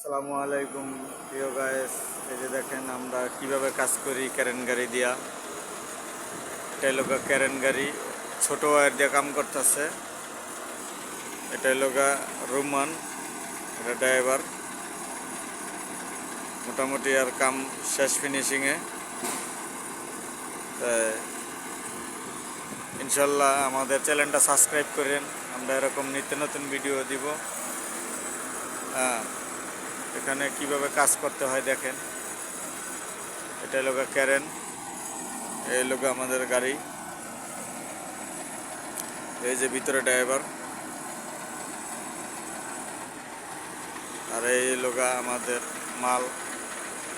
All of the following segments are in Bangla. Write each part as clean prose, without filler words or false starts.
আসসালামু আলাইকুম প্রিয় গাইস, এই যে দেখেন আমরা কিভাবে কাজ করি ক্যারেন গাড়ি দিয়া। এটা হলো ক্যারেন গাড়ি, ছোট ওয়্যার দিয়ে কাম করতেছে। এটা হলো রোমান, এটা ড্রাইভার। মোটামুটি আর কাম শেষ ফিনিশিংয়ে। ইনশাল্লাহ আমাদের চ্যানেলটা সাবস্ক্রাইব করেন, আমরা এরকম নিত্য নতুন ভিডিও দিব। হ্যাঁ, এখানে কিভাবে কাজ করতে হয় দেখেন। এটা হলো ক্যারেন, এই লোক আমাদের গাড়ি, এই যে ভিতরে ড্রাইভার, আর এই লোক আমাদের মাল।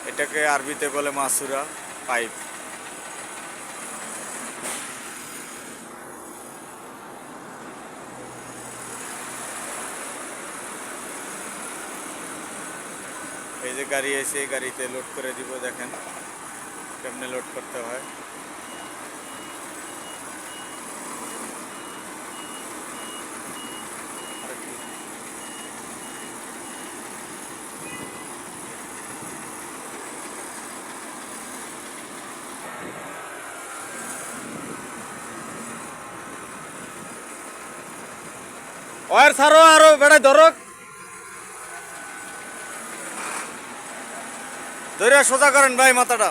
এটাকে আরবিতে বলে মাসুরা পাইপ। এই যে গাড়ি এসে এই গাড়িতে লোড করে দিব, দেখেন কেমনে লোড করতে হয়। ওয়ার ছাড়ো, আরো বেড়াই ধরো, ধরে সোজা করেন ভাই মাথাটা।